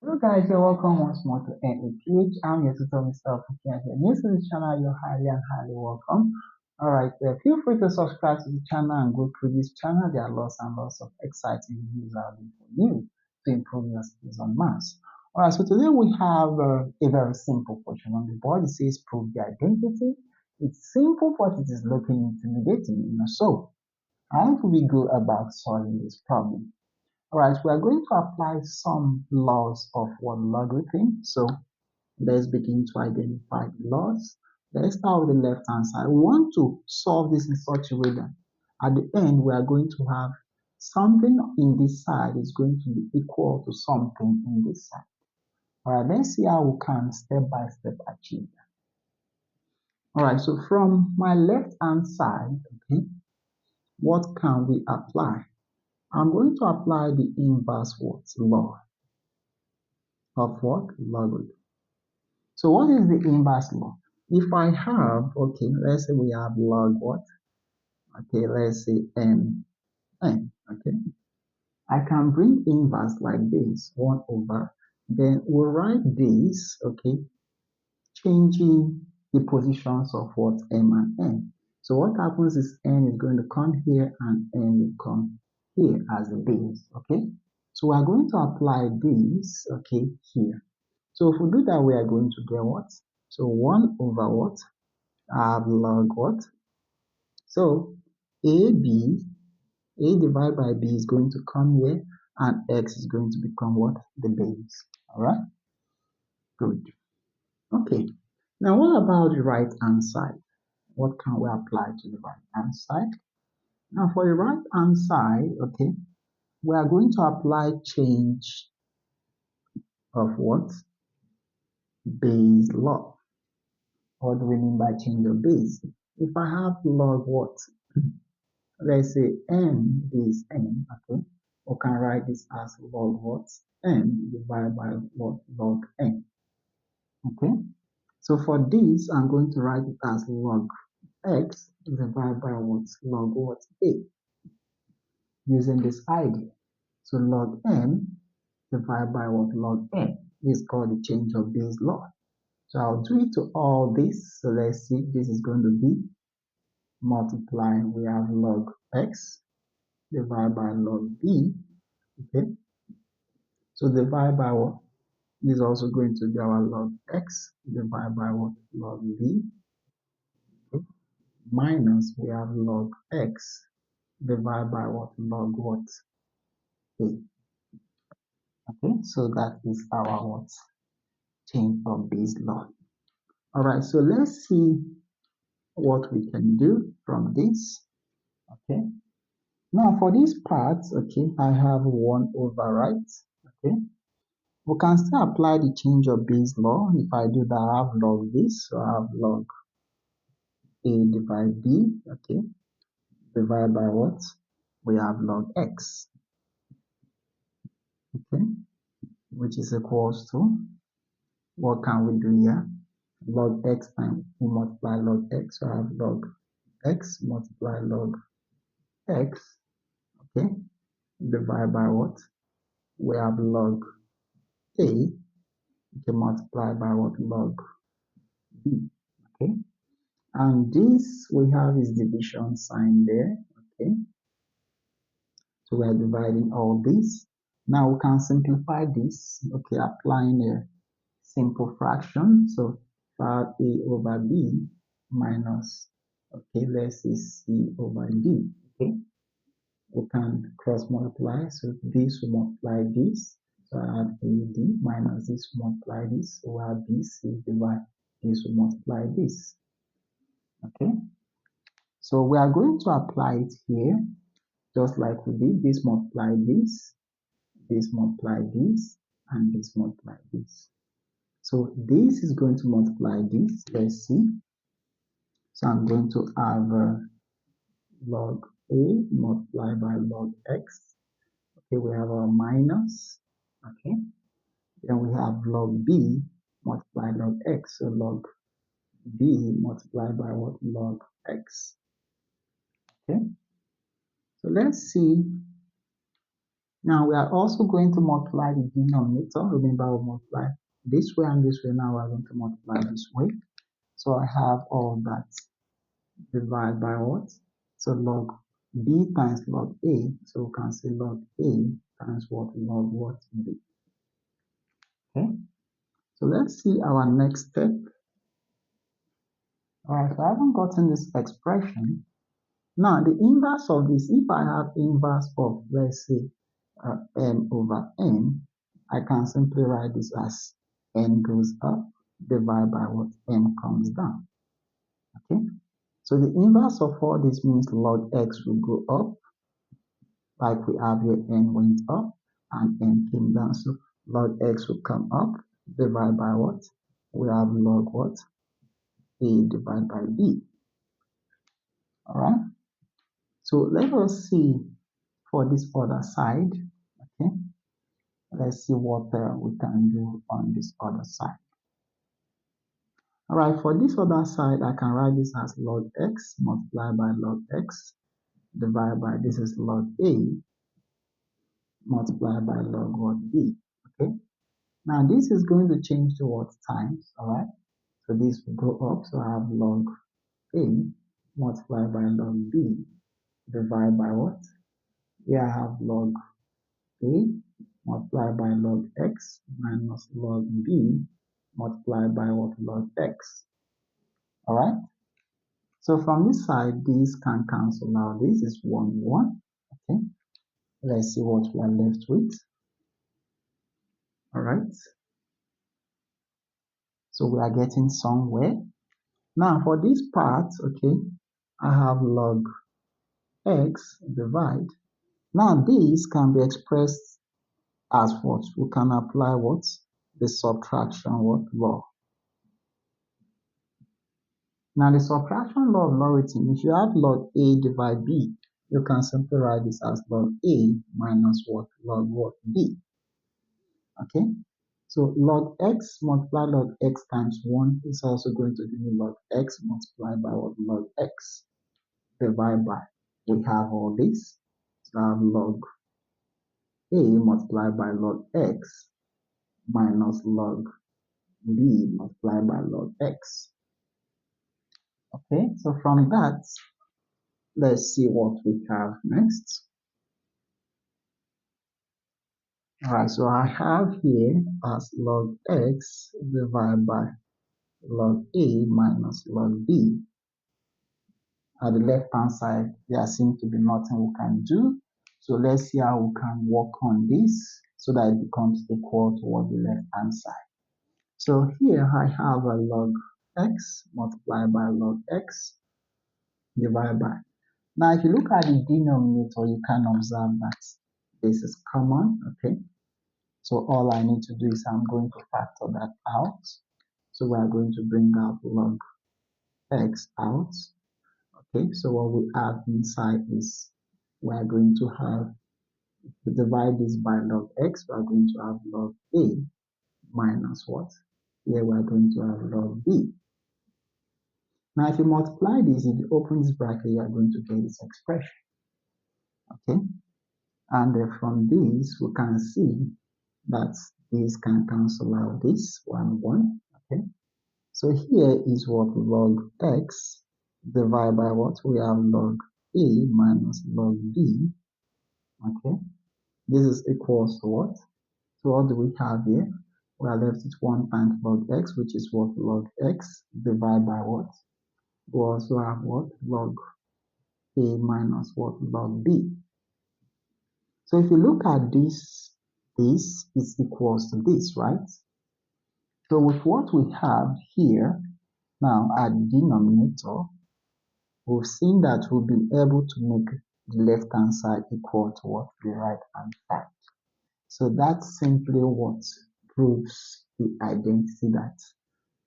Hello guys, you're welcome once more to MEPH. I'm your tutor, Mr. Fuki, and if you're new to this channel, you're highly and highly welcome. Alright, feel free to subscribe to the channel and go through this channel. There are lots and lots of exciting videos out there for you to improve your skills on maths. Alright, so today we have a very simple question on the board. It says prove the identity. It's simple, but it is looking intimidating. So, how do we go about solving this problem? Alright, we are going to apply some laws of what logarithm. So let's begin to identify the laws. Let's start with the left hand side. We want to solve this in such a way that at the end we are going to have something in this side is going to be equal to something in this side. Alright, let's see how we can step by step achieve that. Alright, so from my left hand side, okay, what can we apply? I'm going to apply the inverse what? Law of what? Logarithm. So what is the inverse law? If I have, okay, let's say we have log what? Okay, let's say n, okay. I can bring inverse like this, 1 over, then we'll write this, okay, changing the positions of what? M and n. So what happens is n is going to come here and n will come here as a base, okay. So we are going to apply this, okay, here. So if we do that, we are going to get what? So 1 over what? I have log what? So a divided by b is going to come here, and x is going to become what? The base. All right? Good. Okay. Now what about the right hand side? What can we apply to the right hand side? Now for the right hand side, okay, we are going to apply change of what? Base law. What do we mean by change of base? If I have log what? Let's say n is n, okay? We can write this as log what? N divided by what? Log n, okay? So for this, I'm going to write it as log x divided by what? Log what? A, using this idea. So log n divided by what? Log n is called the change of base law. So I'll do it to all this. So let's see, this is going to be multiplying. We have log x divided by log b, okay? So divide by what? This is also going to be our log x divided by what? Log b, okay? Minus we have log x divided by what? Log what? A. Okay, so that is our what? Change of base law. Alright, so let's see what we can do from this. Okay. Now for this part, okay, I have 1 over, right? Okay. We can still apply the change of base law. If I do that, I have log this, so I have log a divided b, okay, divided by what? We have log x, okay, which is equals to, what can we do here? Log x times, we multiply log x, so I have log x multiply log x, okay, divided by what? We have log a, okay, multiplied by what? Log b, okay. And this we have is division sign there, okay. So we are dividing all this. Now we can simplify this, okay, applying a simple fraction. So 5a over b minus, okay, let's see c over d, okay. We can cross multiply, so this will multiply this. So I have ad minus this will multiply this, so I have bc divide this will multiply this, okay. So we are going to apply it here, just like we did. This multiply this multiply this, and this multiply this. So this is going to multiply this. Let's see. So I'm going to have log a multiplied by log x. Okay, we have a minus. Okay. Then we have log b multiplied log x. So log b multiplied by what? Log x. Okay. So let's see Now we are also going to multiply the denominator. Remember, we multiply this way and this way. Now we are going to multiply this way. So I have all that divided by what? So log b times log a. So we can say log a times what? Log what? B. Okay. So let's see our next step. All right. So I haven't gotten this expression. Now the inverse of this, if I have inverse of, let's say, m over n, I can simply write this as n goes up divided by what? M comes down. Okay. So the inverse of all this means log x will go up, like we have here, n went up and n came down. So log x will come up divided by what? We have log what? A divided by b. All right. So let us see for this other side. Okay. Let's see what we can do on this other side. All right, for this other side, I can write this as log x multiplied by log x divided by, this is log a multiplied by log what? B. Okay. Now this is going to change to what? Times. All right. So this will go up. So I have log a multiplied by log b divided by what? Here I have log a multiplied by log x minus log b multiplied by what? Log x. All right. So from this side, these can cancel out. This is 1. Okay. Let's see what we are left with. All right. So we are getting somewhere. Now for this part, okay, I have log x divide. Now these can be expressed as what? We can apply what? The subtraction what? Law. Now the subtraction law of logarithm, if you have log a divide b, you can simply write this as log a minus what? Log what? B. Okay. So log x multiplied log x times 1 is also going to give me log x multiplied by what? Log x divided by, we have all this. So I have log a multiplied by log x minus log b multiplied by log x. Okay, so from that, let's see what we have next. All right, so I have here as log x divided by log a minus log b. At the left hand side, there seems to be nothing we can do. So let's see how we can work on this so that it becomes equal to the left hand side. So here I have a log x multiplied by log x divided by. Now if you look at the denominator, you can observe that this is common, okay? So all I need to do is I'm going to factor that out. So we are going to bring out log x out. Okay, so what we have inside is we are going to have, to divide this by log x, we are going to have log a minus what? Here we are going to have log b. Now if you multiply this, if you open this bracket, you are going to get this expression. Okay, and from this we can see that this can cancel out this 1. Okay, so here is what? Log x divided by what? We have log a minus log b. Okay, this is equals to what? So what do we have here? We are left with 1 times log x, which is what? Log x divided by what? We also have what? Log a minus what? Log b. So if you look at this, this is equals to this, right? So with what we have here now at denominator, we've seen that we'll be able to make the left hand side equal to what? The right hand side. So that's simply what proves the identity that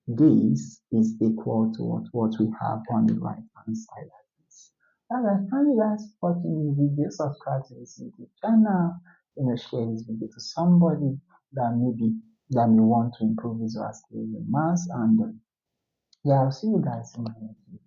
this is equal to what we have on the right hand side like this. Alright, thank you guys for watching this video. Subscribe to this YouTube channel. Share this video to somebody that may want to improve visual skills in maths. And yeah, I'll see you guys in my next video.